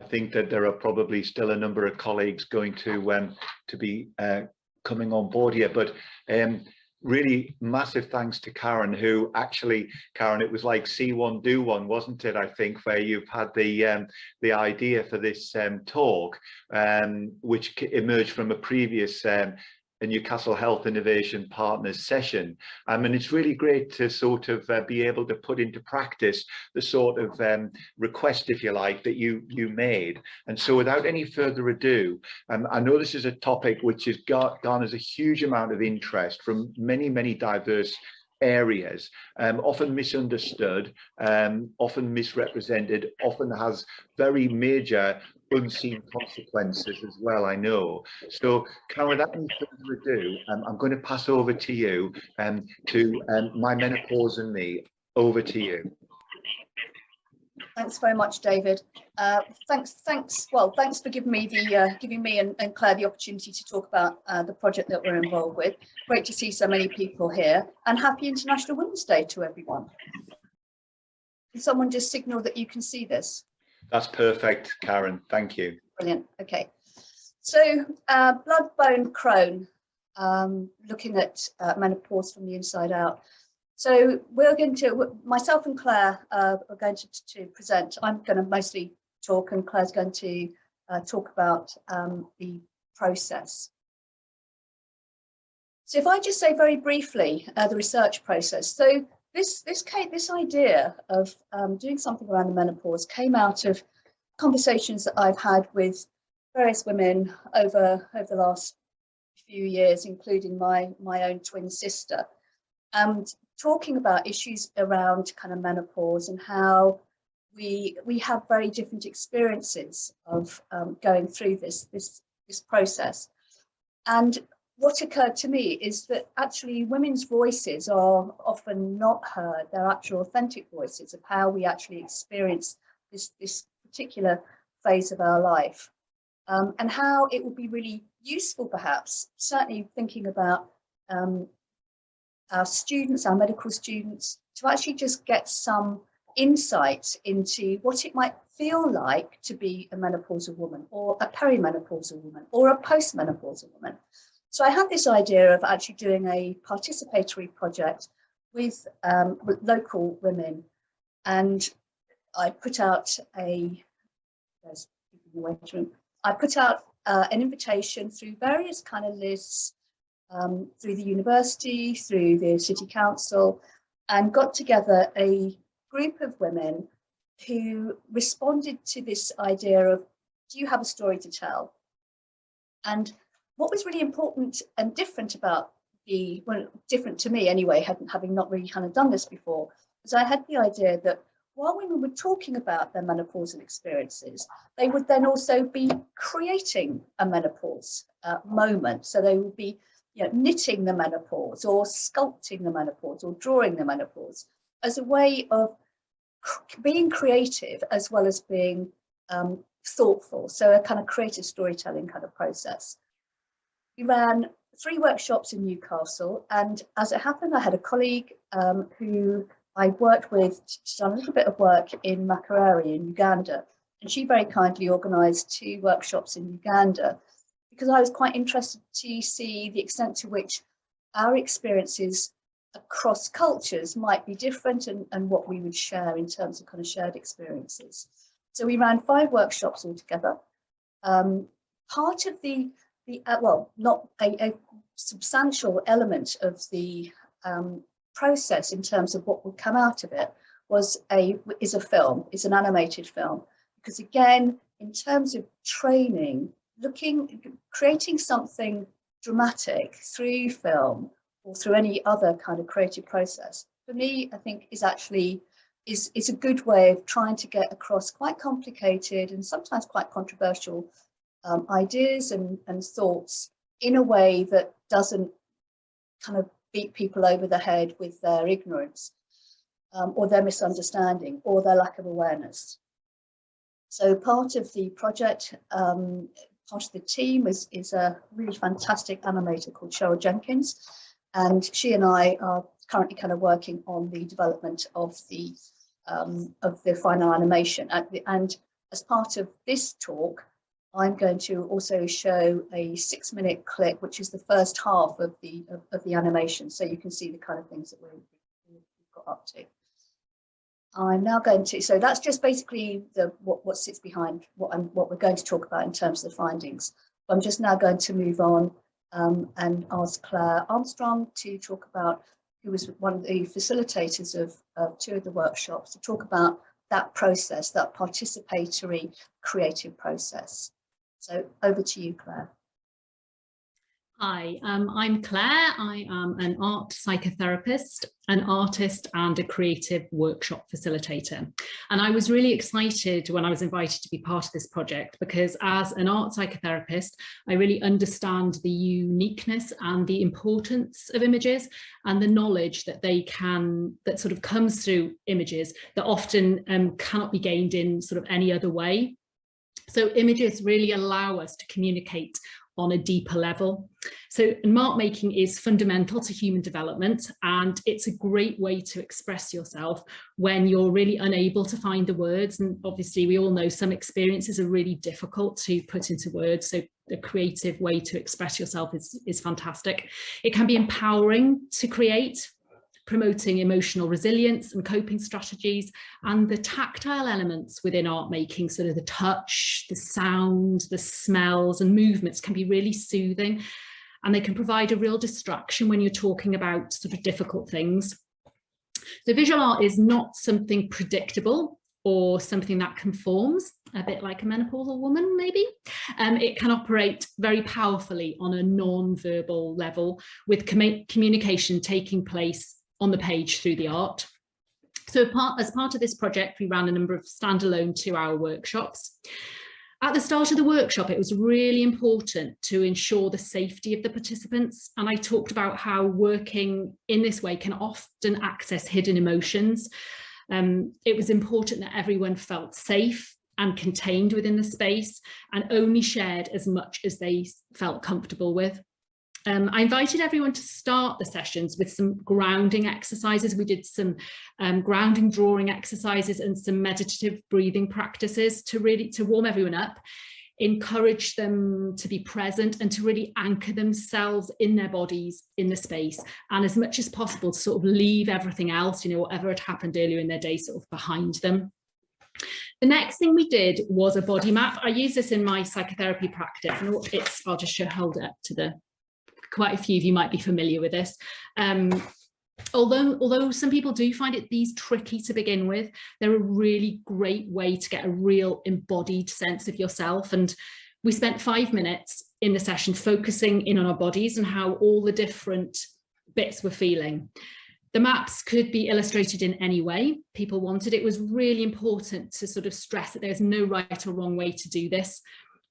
think that there are probably still a number of colleagues going to be coming on board here, but really massive thanks to Karen, who actually, Karen, it was like see one, do one, wasn't it? I think where you've had the idea for this talk, which emerged from a previous a Newcastle Health Innovation Partners session. And it's really great to sort of be able to put into practice the sort of request, if you like, that you made. And so without any further ado, I know this is a topic which has garners a huge amount of interest from many, many diverse areas, often misunderstood, often misrepresented, often has very major unseen consequences as well, I know. So Karen, without any further ado, I'm going to pass over to you to My Menopause and Me. Over to you. Thanks very much, David. Thanks for giving me and Claire the opportunity to talk about the project that we're involved with. Great to see so many people here, and happy International Women's Day to everyone. Can someone just signal that you can see this? That's perfect, Karen. Thank you. Brilliant. Okay. So blood-bone Crone, looking at menopause from the inside out. So we're going to, myself and Claire are going to present. I'm going to mostly talk, and Claire's going to talk about the process. So if I just say very briefly the research process. So this idea of doing something around the menopause came out of conversations that I've had with various women over the last few years, including my own twin sister, and talking about issues around kind of menopause and how we have very different experiences of going through this process. And what occurred to me is that actually women's voices are often not heard, their actual authentic voices of how we actually experience this particular phase of our life, and how it would be really useful, perhaps, certainly thinking about our students, our medical students, to actually just get some insight into what it might feel like to be a menopausal woman, or a perimenopausal woman, or a postmenopausal woman. So I had this idea of actually doing a participatory project with local women, and I put out an invitation through various kind of lists, through the university, through the city council, and got together a group of women who responded to this idea of, do you have a story to tell? And what was really important and different about different to me anyway, having not really kind of done this before, was I had the idea that while women were talking about their menopausal experiences, they would then also be creating a menopause moment. So they would be, knitting the menopause, or sculpting the menopause, or drawing the menopause, as a way of being creative as well as being thoughtful. So a kind of creative storytelling kind of process. We ran 3 workshops in Newcastle, and as it happened, I had a colleague who I worked with. She's done a little bit of work in Makerere in Uganda, and she very kindly organised 2 workshops in Uganda, because I was quite interested to see the extent to which our experiences across cultures might be different, and what we would share in terms of kind of shared experiences. So we ran 5 workshops altogether. Part of not a substantial element of the process in terms of what would come out of it is a film, is an animated film, because again, in terms of training, creating something dramatic through film or through any other kind of creative process, for me, I think is a good way of trying to get across quite complicated and sometimes quite controversial ideas and thoughts in a way that doesn't kind of beat people over the head with their ignorance or their misunderstanding or their lack of awareness. So part of the project, part of the team is a really fantastic animator called Cheryl Jenkins, and she and I are currently kind of working on the development of the final animation. And as part of this talk, I'm going to also show a 6-minute clip, which is the first half of the animation, so you can see the kind of things that we've got up to. I'm now going to, so that's just basically what sits behind what we're going to talk about in terms of the findings. I'm just now going to move on and ask Claire Armstrong to talk about, who was one of the facilitators of 2 of the workshops, to talk about that process, that participatory creative process. So over to you, Claire. Hi, I'm Claire. I am an art psychotherapist, an artist and a creative workshop facilitator. And I was really excited when I was invited to be part of this project, because as an art psychotherapist, I really understand the uniqueness and the importance of images and the knowledge that that sort of comes through images that often cannot be gained in sort of any other way. So images really allow us to communicate on a deeper level. So mark making is fundamental to human development, and it's a great way to express yourself when you're really unable to find the words. And obviously we all know some experiences are really difficult to put into words, so a creative way to express yourself is fantastic. It can be empowering to create, promoting emotional resilience and coping strategies, and the tactile elements within art making, sort of the touch, the sound, the smells and movements, can be really soothing, and they can provide a real distraction when you're talking about sort of difficult things. So visual art is not something predictable or something that conforms, a bit like a menopausal woman maybe. It can operate very powerfully on a non-verbal level, with communication taking place on the page through the art. So as part of this project, we ran a number of standalone 2-hour workshops. At the start of the workshop, it was really important to ensure the safety of the participants. And I talked about how working in this way can often access hidden emotions. It was important that everyone felt safe and contained within the space and only shared as much as they felt comfortable with. I invited everyone to start the sessions with some grounding exercises. We did some grounding drawing exercises and some meditative breathing practices to warm everyone up, encourage them to be present and to really anchor themselves in their bodies, in the space, and as much as possible to sort of leave everything else, you know, whatever had happened earlier in their day, sort of behind them. The next thing we did was a body map. I use this in my psychotherapy practice, and I'll just hold it up to the, quite a few of you might be familiar with this. Although some people do find these tricky to begin with, they're a really great way to get a real embodied sense of yourself. And we spent 5 minutes in the session focusing in on our bodies and how all the different bits were feeling. The maps could be illustrated in any way people wanted. It was really important to sort of stress that there's no right or wrong way to do this.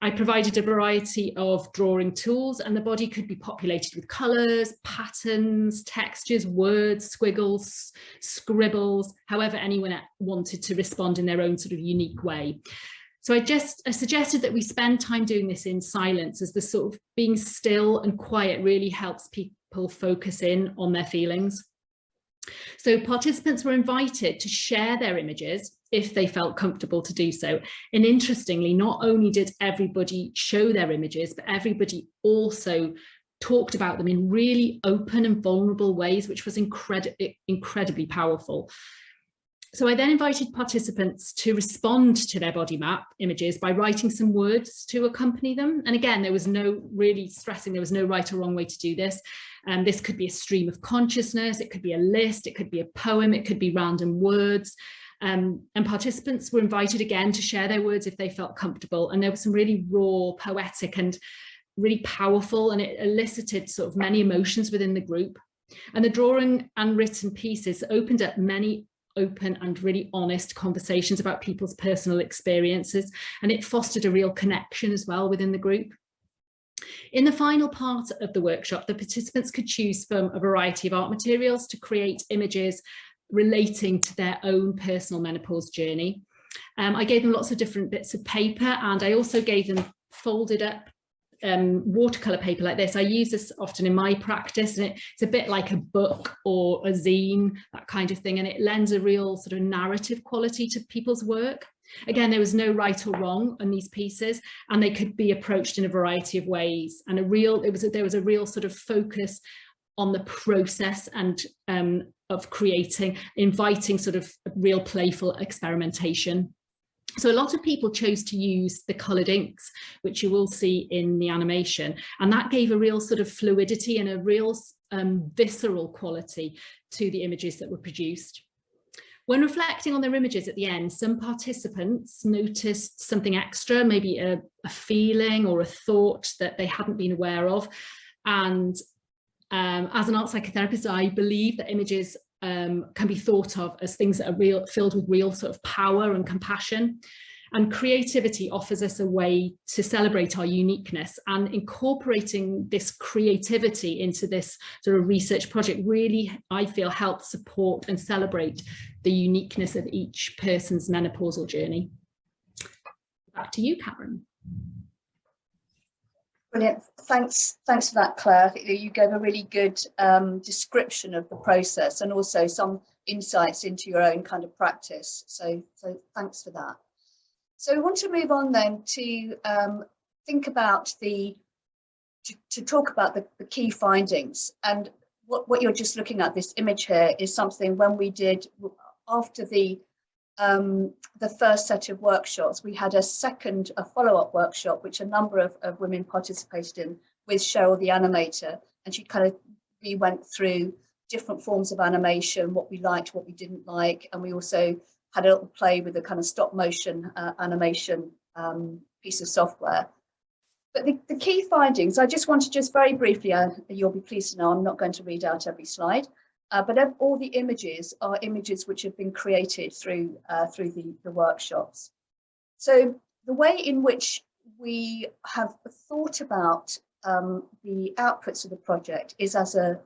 I provided a variety of drawing tools, and the body could be populated with colours, patterns, textures, words, squiggles, scribbles, however anyone wanted to respond in their own sort of unique way. So I suggested that we spend time doing this in silence, as the sort of being still and quiet really helps people focus in on their feelings. So participants were invited to share their images if they felt comfortable to do so. And interestingly, not only did everybody show their images, but everybody also talked about them in really open and vulnerable ways, which was incredibly powerful. So I then invited participants to respond to their body map images by writing some words to accompany them. And again, there was no really stressing, there was no right or wrong way to do this. This could be a stream of consciousness, it could be a list, it could be a poem, it could be random words. And participants were invited again to share their words if they felt comfortable. And there was some really raw, poetic and really powerful, and it elicited sort of many emotions within the group. And the drawing and written pieces opened up many open and really honest conversations about people's personal experiences, and it fostered a real connection as well within the group. In the final part of the workshop, the participants could choose from a variety of art materials to create images relating to their own personal menopause journey. I gave them lots of different bits of paper, and I also gave them folded up watercolor paper like this. I use this often in my practice, and it's a bit like a book or a zine, that kind of thing, and it lends a real sort of narrative quality to people's work. Again, there was no right or wrong on these pieces, and they could be approached in a variety of ways, and there was a real sort of focus on the process and of creating, inviting sort of real playful experimentation. So a lot of people chose to use the coloured inks, which you will see in the animation, and that gave a real sort of fluidity and a real visceral quality to the images that were produced. When reflecting on their images at the end, some participants noticed something extra, maybe a feeling or a thought that they hadn't been aware of. And as an art psychotherapist, I believe that images can be thought of as things that are filled with real sort of power and compassion. And creativity offers us a way to celebrate our uniqueness, and incorporating this creativity into this sort of research project really, I feel, helps support and celebrate the uniqueness of each person's menopausal journey. Back to you, Karen. Brilliant. Thanks for that, Claire. I think that you gave a really good description of the process, and also some insights into your own kind of practice. So thanks for that. So we want to move on then to think about to talk about the key findings. And what you're just looking at, this image here, is something when we did, after the first set of workshops, we had a follow-up workshop, which a number of women participated in with Cheryl, the animator, and we went through different forms of animation, what we liked, what we didn't like, and we also had a little play with a kind of stop motion animation piece of software. But the key findings, I just want to just very briefly, you'll be pleased to know I'm not going to read out every slide, but all the images are images which have been created through the workshops. So the way in which we have thought about the outputs of the project is as a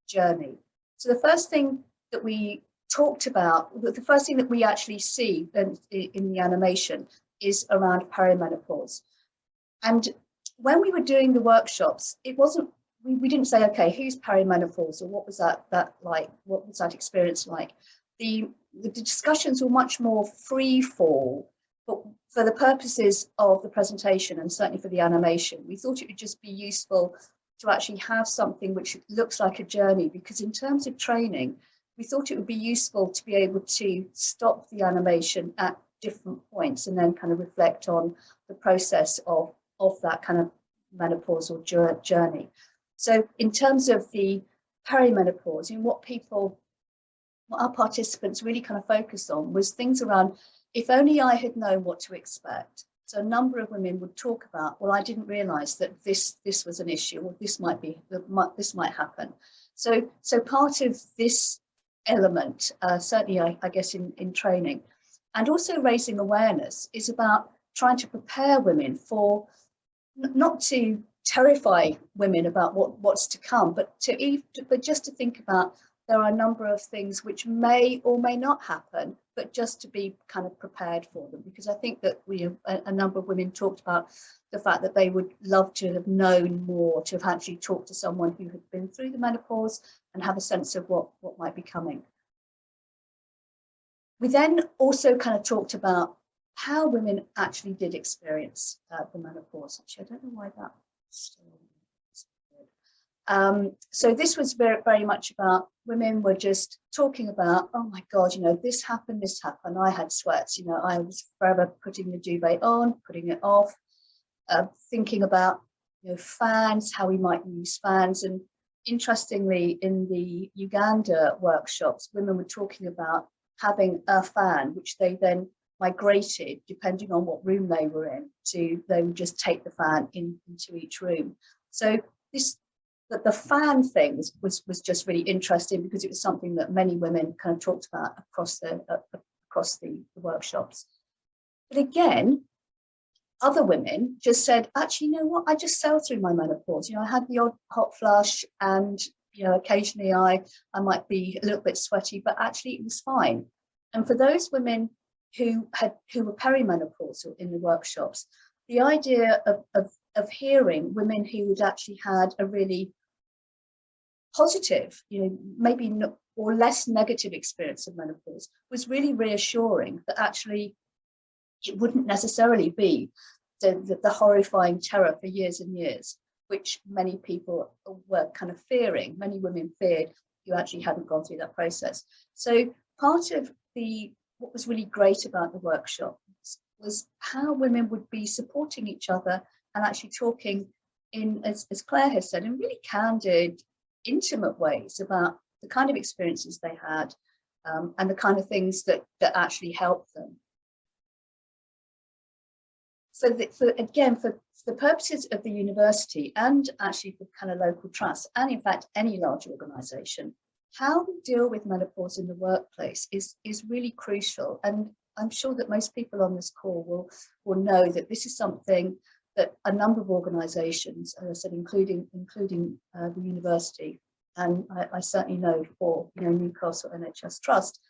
journey. So the first thing that we talked about, the first thing that we actually see in the animation is around perimenopause. And when we were doing the workshops, it wasn't, we didn't say, okay, who's perimenopause, or what was that like, what was that experience like? The discussions were much more free fall, but for the purposes of the presentation, and certainly for the animation, we thought it would just be useful to actually have something which looks like a journey, because in terms of training, we thought it would be useful to be able to stop the animation at different points and then kind of reflect on the process of that kind of menopausal journey. So in terms of the perimenopause, and what our participants really kind of focused on was things around, if only I had known what to expect. So a number of women would talk about, well, I didn't realise that this was an issue, or this might happen. So part of this element, certainly I guess in training, and also raising awareness, is about trying to prepare women for, not to terrify women about what's to come, but just to think about, there are a number of things which may or may not happen, but just to be kind of prepared for them. Because I think that a number of women talked about the fact that they would love to have known more, to have actually talked to someone who had been through the menopause and have a sense of what might be coming. We then also kind of talked about how women actually did experience the menopause. Actually, I don't know why that. So this was very, very much about, women were just talking about, oh my God, this happened, I had sweats, I was forever putting the duvet on, putting it off, thinking about, fans, how we might use fans. And interestingly, in the Uganda workshops, women were talking about having a fan, which they then migrated, depending on what room they were in, they would just take the fan into each room. So the fan thing was just really interesting, because it was something that many women kind of talked about across the workshops. But again, other women just said, actually, you know what, I just sailed through my menopause. I had the odd hot flush, and occasionally I might be a little bit sweaty, but actually it was fine. And for those women who were perimenopausal in the workshops, the idea of hearing women who had actually had a really positive, maybe not, or less negative experience of menopause was really reassuring, that actually it wouldn't necessarily be the horrifying terror for years and years, which many people were kind of fearing. Many women feared you actually hadn't gone through that process. So part of what was really great about the workshop was how women would be supporting each other and actually talking in, as Claire has said, in really candid, intimate ways about the kind of experiences they had, and the kind of things that actually helped them. So for the purposes of the university, and actually for kind of local trusts, and in fact any large organisation, how we deal with menopause in the workplace is really crucial. And I'm sure that most people on this call will know that this is something that a number of organisations, as I said, including the university, and I certainly know for Newcastle NHS Trust,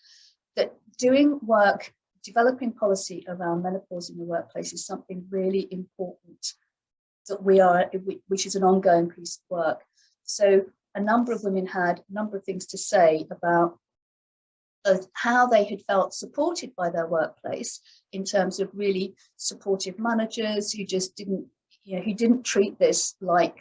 that doing work, developing policy around menopause in the workplace is something really important which is an ongoing piece of work. So a number of women had a number of things to say about how they had felt supported by their workplace, in terms of really supportive managers who just didn't, who didn't treat this like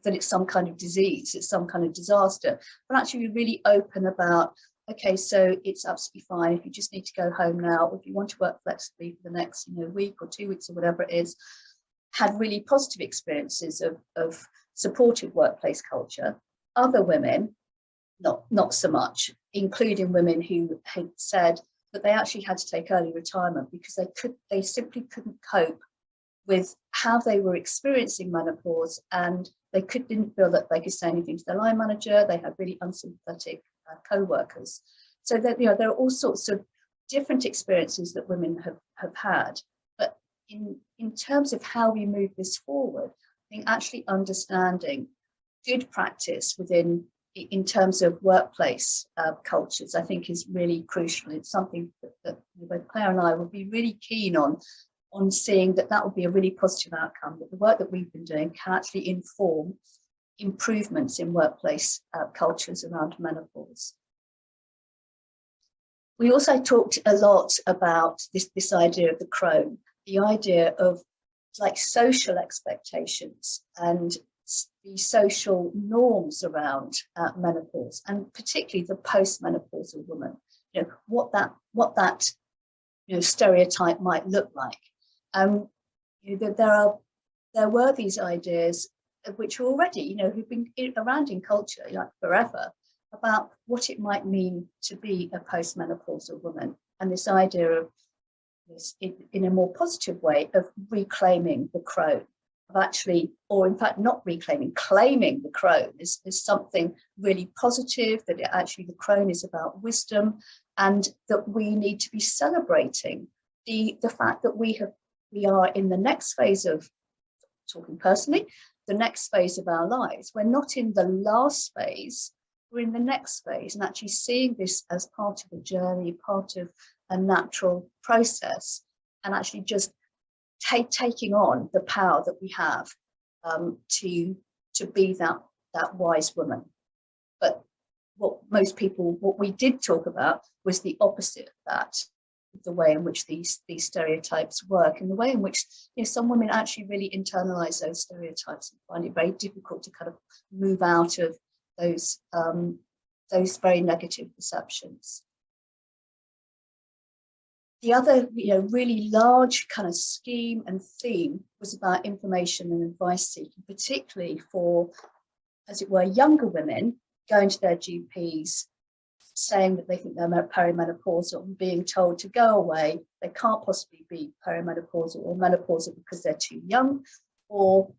that it's some kind of disease, it's some kind of disaster, but actually really open about, okay, so it's absolutely fine if you just need to go home now, or if you want to work flexibly for the next week or 2 weeks or whatever it is. Had really positive experiences of supportive workplace culture. Other women, not so much, including women who had said that they actually had to take early retirement because they simply couldn't cope with how they were experiencing menopause, and they didn't feel that they could say anything to their line manager. They had really unsympathetic co-workers. So that there are all sorts of different experiences that women have had. But in terms of how we move this forward, I think actually understanding good practice in terms of workplace cultures, I think is really crucial. It's something that both Claire and I will be really keen on seeing that will be a really positive outcome, that the work that we've been doing can actually inform improvements in workplace cultures around menopause. We also talked a lot about this idea of the Crone, the idea of like social expectations and the social norms around menopause, and particularly the post-menopausal woman. What that stereotype might look like. There were these ideas which are already, who've been around in culture forever, about what it might mean to be a postmenopausal woman, and this idea of this, in a more positive way, of reclaiming the Crone, of actually, or in fact not reclaiming, claiming the Crone is something really positive, that the Crone is about wisdom, and that we need to be celebrating the fact that we are in the next phase of, talking personally, the next phase of our lives. We're not in the last phase, we're in the next phase, and actually seeing this as part of a journey, part of a natural process, and actually just taking on the power that we have to be that wise woman. But what we did talk about was the opposite of that, the way in which these stereotypes work, and the way in which some women actually really internalize those stereotypes and find it very difficult to kind of move out of those very negative perceptions. The other really large kind of scheme and theme was about information and advice seeking, particularly for, as it were, younger women going to their GPs saying that they think they're perimenopausal and being told to go away, they can't possibly be perimenopausal or menopausal because they're too young, or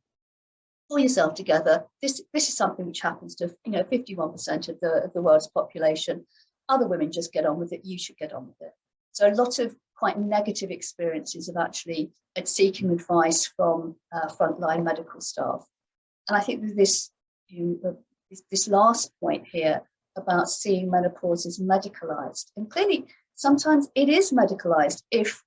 pull yourself together. This is something which happens to 51% of the world's population. Other women just get on with it. You should get on with it. So a lot of quite negative experiences of actually seeking advice from frontline medical staff. And I think that this last point here about seeing menopause as medicalised, and clearly sometimes it is medicalised if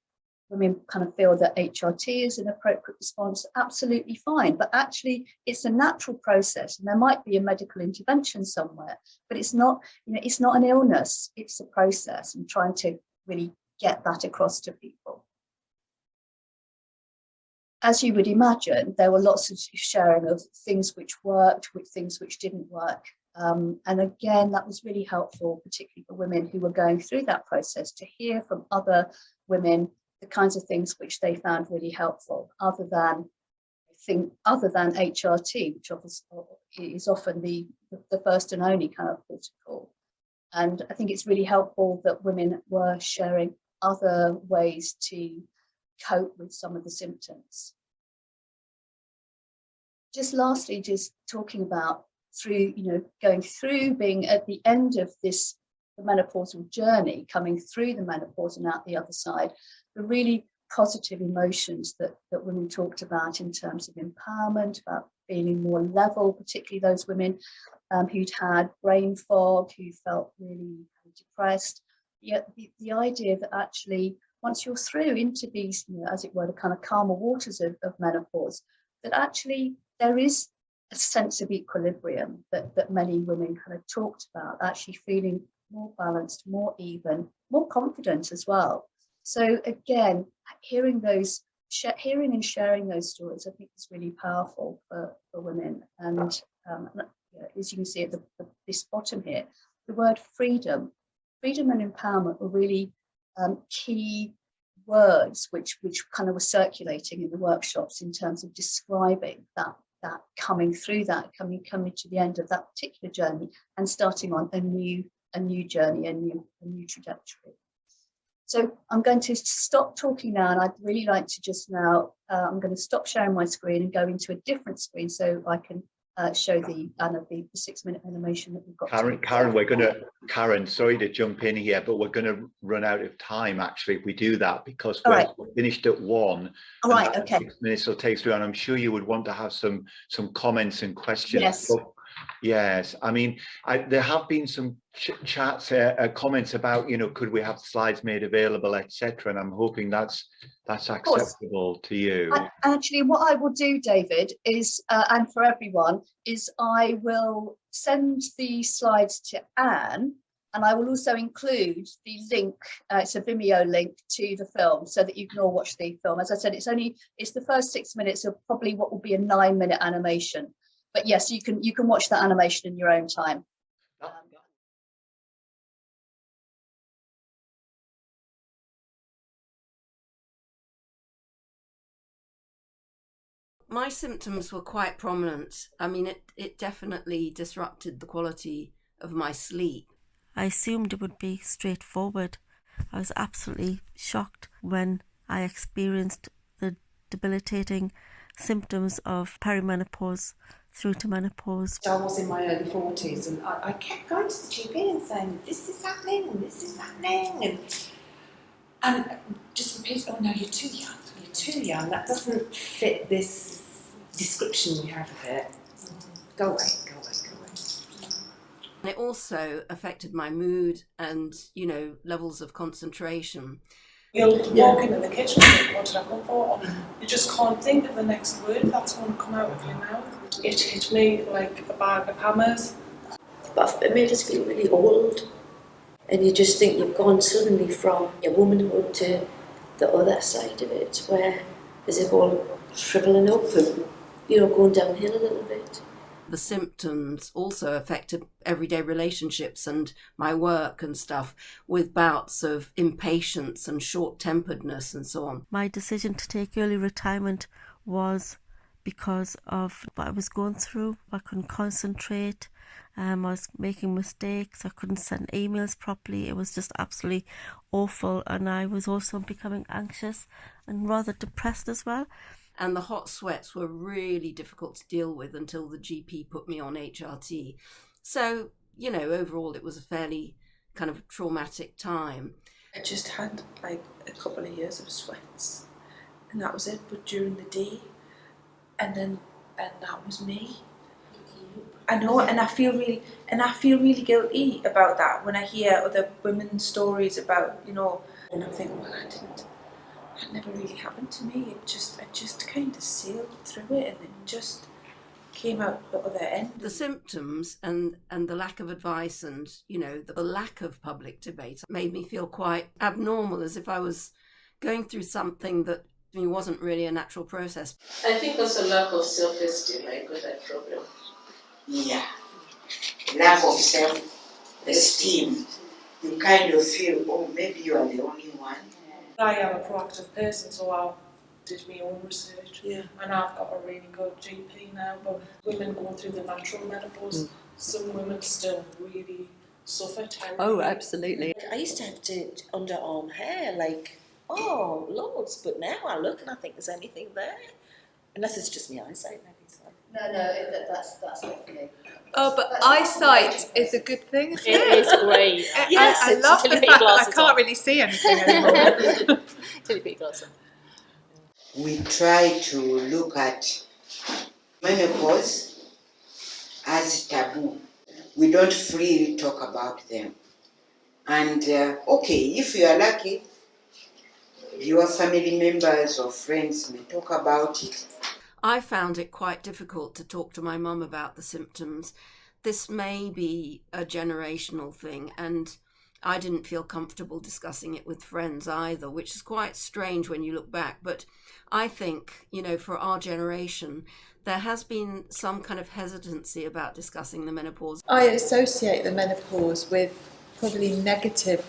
women kind of feel that HRT is an appropriate response, absolutely fine. But actually, it's a natural process, and there might be a medical intervention somewhere, but it's not, it's not an illness, it's a process, and trying to really get that across to people. As you would imagine, there were lots of sharing of things which worked, with things which didn't work. And again, that was really helpful, particularly for women who were going through that process, to hear from other women the kinds of things which they found really helpful, other than HRT, which obviously is often the first and only kind of protocol. And I think it's really helpful that women were sharing other ways to cope with some of the symptoms. Just lastly, just talking about going through, being at the end of the menopausal journey, coming through the menopause and out the other side, the really positive emotions that women talked about in terms of empowerment, about feeling more level, particularly those women who'd had brain fog, who felt really depressed. Yet the idea that actually, once you're through into these, as it were, the kind of calmer waters of menopause, that actually there is a sense of equilibrium that many women kind of talked about, actually feeling more balanced, more even, more confident as well. So again, hearing and sharing those stories, I think is really powerful for women. And as you can see at this bottom here, the word freedom and empowerment were really key words which kind of were circulating in the workshops in terms of describing that coming through that, coming to the end of that particular journey and starting on a new journey, a new trajectory. So I'm going to stop talking now, and I'd really like to just now, I'm going to stop sharing my screen and go into a different screen so I can show the 6-minute animation that we've got. Karen, sorry to jump in here, but we're going to run out of time actually if we do that, because we're finished at 1. All right, okay. 6 minutes will take through, and I'm sure you would want to have some comments and questions. Yes. Yes, I mean, there have been some chats, comments about, could we have slides made available, etc. And I'm hoping that's acceptable to you. Actually, what I will do, David, is, and for everyone, is I will send the slides to Anne, and I will also include the link. It's a Vimeo link to the film, so that you can all watch the film. As I said, it's the first 6 minutes of probably what will be a 9-minute animation. But yes, you can watch that animation in your own time. My symptoms were quite prominent. I mean, it definitely disrupted the quality of my sleep. I assumed it would be straightforward. I was absolutely shocked when I experienced the debilitating symptoms of perimenopause through to menopause. I was in my early 40s, and I kept going to the GP and saying, this is happening, and this is happening, and just repeat, oh no, you're too young, that doesn't fit this description you have of it. Go away. And it also affected my mood and, levels of concentration. You'll walk into the kitchen and think, what did I go for? You just can't think of the next word that's going to come out of your mouth. It hit me like a bag of hammers. But it made us feel really old. And you just think you've gone suddenly from your womanhood to the other side of it, where is it all shrivelling up and, going downhill a little bit. The symptoms also affected everyday relationships and my work and stuff, with bouts of impatience and short-temperedness and so on. My decision to take early retirement was because of what I was going through. I couldn't concentrate. I was making mistakes. I couldn't send emails properly. It was just absolutely awful. And I was also becoming anxious and rather depressed as well. And the hot sweats were really difficult to deal with until the GP put me on HRT. So, overall it was a fairly kind of traumatic time. I just had like a couple of years of sweats, and that was it. But during the day, and that was me. I know, and I feel really guilty about that when I hear other women's stories about, and I'm thinking, well, That never really happened to me. I just kind of sailed through it, and it just came out the other end. The symptoms and the lack of advice and, you know, the lack of public debate made me feel quite abnormal, as if I was going through something that to me wasn't really a natural process. I think also lack of self-esteem, I got that problem. Yeah, lack of self-esteem. You kind of feel, oh, maybe you are the only one. I am a proactive person, so I did my own research. Yeah. And I've got a really good GP now, but women going through the natural menopause, some women still really suffer terribly. Oh, absolutely. I used to have to underarm hair, like, oh, loads, but now I look and I think there's anything there. Unless it's just my eyesight, maybe. So. No, that's not for me. Oh, but eyesight is a good thing, isn't it? It is great. Yes, I love the fact that I can't really see anything anymore. Till you put your glasses on. We try to look at menopause as taboo. We don't freely talk about them. And okay, if you are lucky, your family members or friends may talk about it. I found it quite difficult to talk to my mum about the symptoms. This may be a generational thing, and I didn't feel comfortable discussing it with friends either, which is quite strange when you look back. But I think, you know, for our generation, there has been some kind of hesitancy about discussing the menopause. I associate the menopause with probably negative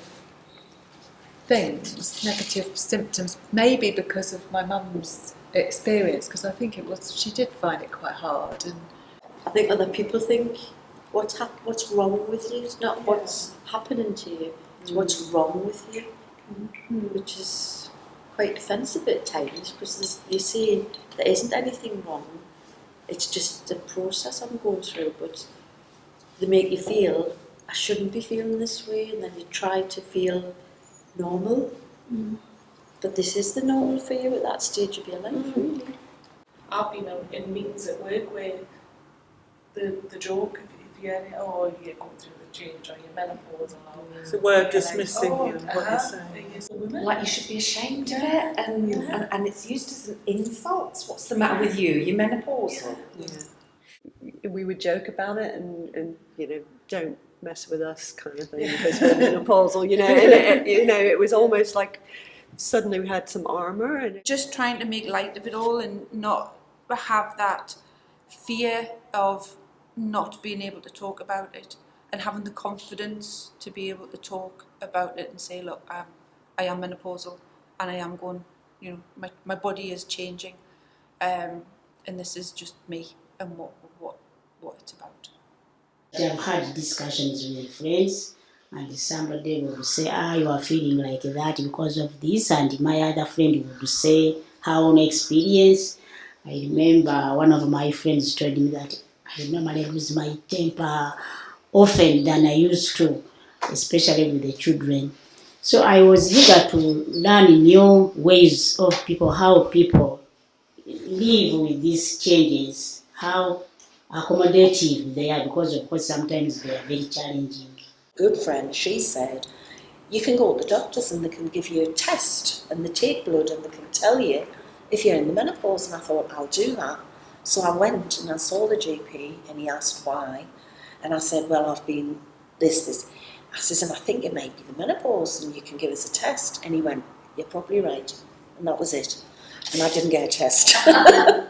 things, negative symptoms, maybe because of my mum's experience, because I think she did find it quite hard. And I think other people think what's wrong with you. It's not what's happening to you, it's what's wrong with you, which is quite offensive at times, because you're saying there isn't anything wrong, it's just the process I'm going through, but they make you feel, I shouldn't be feeling this way, and then you try to feel normal, but this is the normal for you at that stage of your life, really. I've been in meetings at work where the joke, if you hear it, oh, you're going through the change or your menopause and all. So we're dismissing you and what you're saying. Like you should be ashamed of it, and it's used as an insult. What's the matter with you? You're menopausal. yeah. We would joke about it and you know, don't mess with us kind of thing because we're menopausal, you know, and it was almost like suddenly we had some armour and Just trying to make light of it all and not have that fear of not being able to talk about it, and having the confidence to be able to talk about it and say, look, I am menopausal and I am going, you know, my body is changing, and this is just me and what it's about. I've had discussions with friends, and somebody would say, you are feeling like that because of this, and my other friend would say her own experience. I remember one of my friends told me that I normally lose my temper often than I used to, especially with the children. So I was eager to learn new ways of how people live with these changes, how accommodative they are, because of course sometimes they are very challenging. Good friend, she said, you can go to the doctors and they can give you a test and they take blood and they can tell you if you're in the menopause. And I thought, I'll do that. So I went and I saw the GP and he asked why. And I said, well, I've been this. I said, and I think it might be the menopause and you can give us a test. And he went, you're probably right. And that was it. And I didn't get a test. And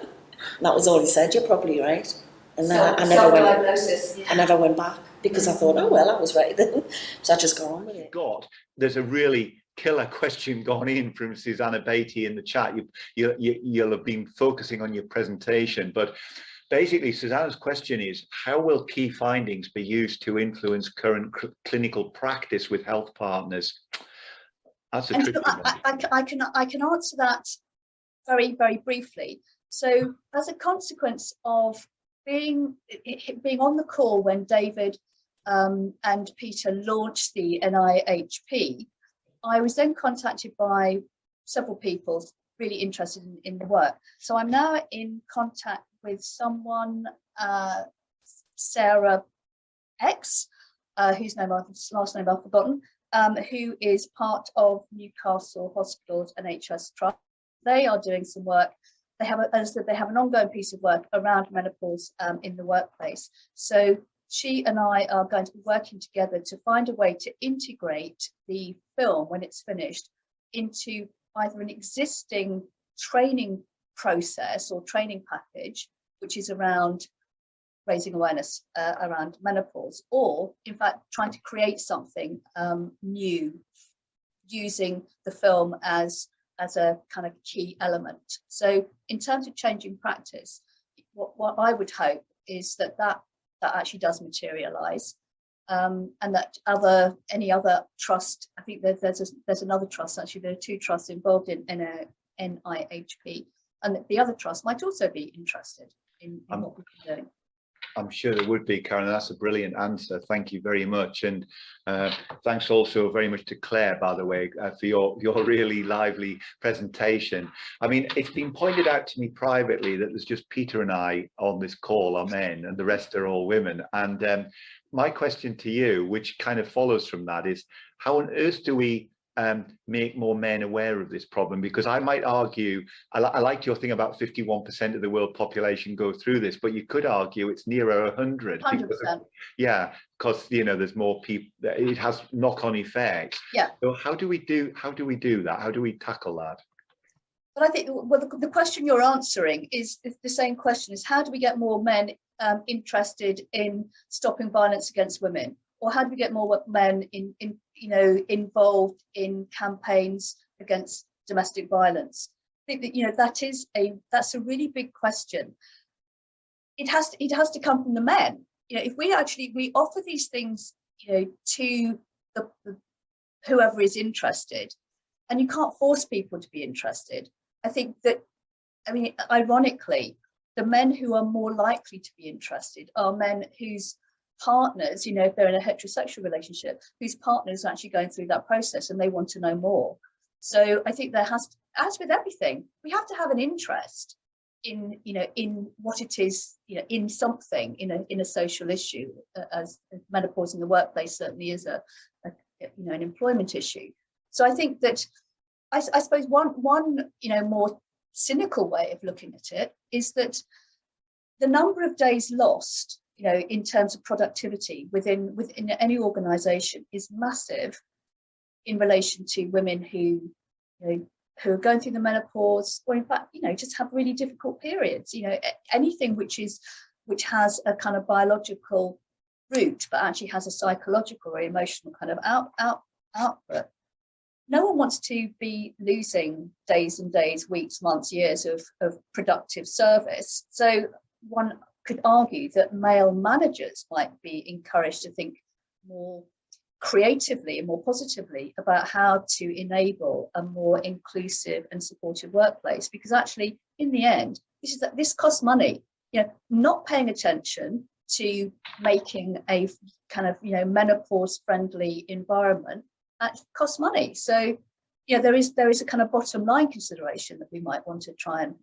that was all he said, you're probably right. And then I never went back because I thought, oh, well, I was right then. So I just got on with it. There's a really killer question gone in from Susanna Beatty in the chat. You'll have been focusing on your presentation, but basically Susanna's question is, how will key findings be used to influence current clinical practice with health partners? That's a tricky one. I can answer that very, very briefly. So as a consequence of being on the call when David and Peter launched the NHIP, I was then contacted by several people really interested in the work. So I'm now in contact with someone, Sarah X, whose last name I've forgotten, who is part of Newcastle Hospital's NHS Trust. They are doing some work. They have, as I said, they have an ongoing piece of work around menopause in the workplace. So she and I are going to be working together to find a way to integrate the film, when it's finished, into either an existing training process or training package, which is around raising awareness around menopause, or in fact trying to create something new using the film as a kind of key element. So in terms of changing practice, what I would hope is that actually does materialize, and that any other trust, I think there's another trust, actually there are two trusts involved in a NIHP, and that the other trust might also be interested in what we're doing. I'm sure there would be, Karen. That's a brilliant answer. Thank you very much. And thanks also very much to Claire, by the way, for your really lively presentation. I mean, it's been pointed out to me privately that there's just Peter and I on this call are men and the rest are all women. And my question to you, which kind of follows from that, is how on earth do we make more men aware of this problem? Because I might argue, I liked your thing about 51% of the world population go through this, but you could argue it's nearer 100. 100%. Yeah, because there's more people. It has knock-on effects. Yeah. So how do we do that? How do we tackle that? But I think the question you're answering is the same question: is how do we get more men interested in stopping violence against women? Or how do we get more men involved in campaigns against domestic violence? I think that that's a really big question. It has to come from the men. If we offer these things, to the whoever is interested, and you can't force people to be interested. I think that, ironically, the men who are more likely to be interested are men whose partners, if they're in a heterosexual relationship, whose partners are actually going through that process and they want to know more. So I think there has to, as with everything, we have to have an interest in what it is, in something, in a social issue, as menopause in the workplace certainly is an employment issue. So I think that I suppose one more cynical way of looking at it is that the number of days lost, in terms of productivity within any organization is massive in relation to women who are going through the menopause, or in fact, just have really difficult periods. Anything which has a kind of biological root, but actually has a psychological or emotional kind of output. No one wants to be losing days and days, weeks, months, years of productive service. So one could argue that male managers might be encouraged to think more creatively and more positively about how to enable a more inclusive and supportive workplace, because actually in the end this costs money. Not paying attention to making a kind of menopause friendly environment costs money. So there is a kind of bottom line consideration that we might want to try and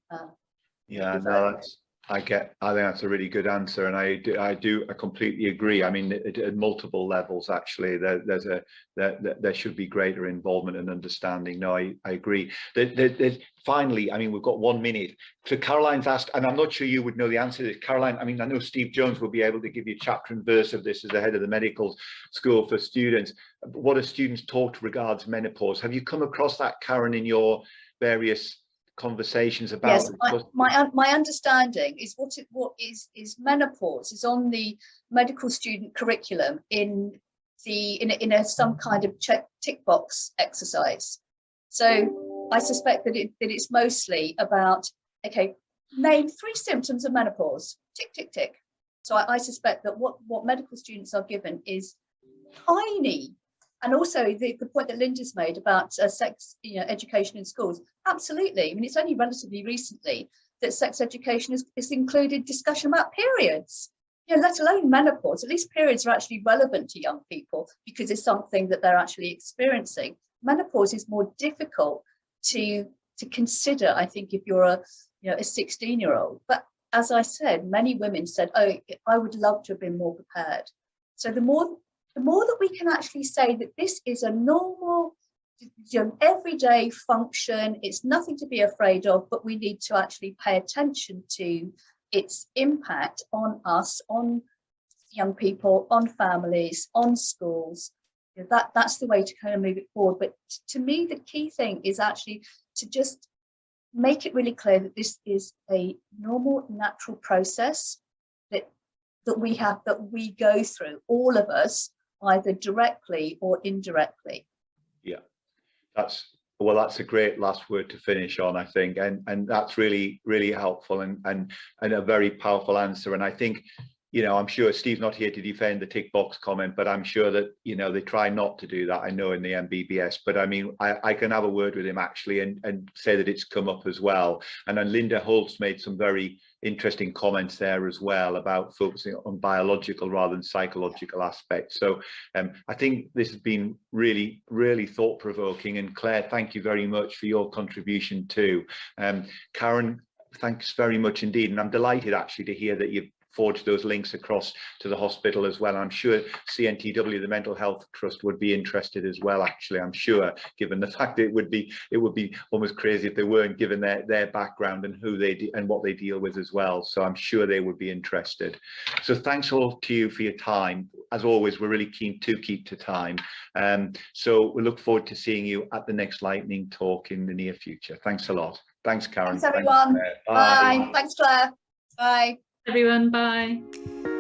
I think that's a really good answer, and I completely agree. I mean, at multiple levels, actually, there should be greater involvement and understanding. No, I agree. Finally, I mean, we've got 1 minute. So Caroline's asked, and I'm not sure you would know the answer to this, Caroline. I mean, I know Steve Jones will be able to give you chapter and verse of this as the head of the medical school for students. What are students taught regards menopause? Have you come across that, Karen, in your various conversations about? Yes, my understanding is what is menopause is on the medical student curriculum in some kind of tick box exercise. So I suspect that it's mostly about, okay, name 3 symptoms of menopause, tick tick tick. So I suspect that what medical students are given is tiny. And also the point that Linda's made about sex education in schools, absolutely. I mean, it's only relatively recently that sex education has included discussion about periods, let alone menopause. At least periods are actually relevant to young people because it's something that they're actually experiencing. Menopause is more difficult to consider, I think, if you're a 16-year-old. But as I said, many women said, oh, I would love to have been more prepared. So the more the more that we can actually say that this is a normal, everyday function, it's nothing to be afraid of, but we need to actually pay attention to its impact on us, on young people, on families, on schools. That's the way to kind of move it forward. But to me, the key thing is actually to just make it really clear that this is a normal, natural process that we go through, all of us, either directly or indirectly. Yeah, that's a great last word to finish on, I think, and that's really, really helpful and a very powerful answer. And I think, you know, I'm sure Steve's not here to defend the tick box comment, but I'm sure that, you know, they try not to do that, I know, in the MBBS. But I mean, I can have a word with him actually and say that it's come up as well. And then Linda Holtz made some very interesting comments there as well about focusing on biological rather than psychological aspects. So I think this has been really, really thought-provoking. And Claire, thank you very much for your contribution too. Karen, thanks very much indeed. And I'm delighted actually to hear that you've forge those links across to the hospital as well. I'm sure CNTW, the Mental Health Trust, would be interested as well, actually, I'm sure, given the fact that it would be almost crazy if they weren't, given their background and who they and what they deal with as well. So I'm sure they would be interested. So thanks all to you for your time. As always, we're really keen to keep to time. So we look forward to seeing you at the next lightning talk in the near future. Thanks a lot. Thanks, Karen. Thanks, everyone. Thanks, Bye. Thanks, Claire. Bye. Everyone, bye.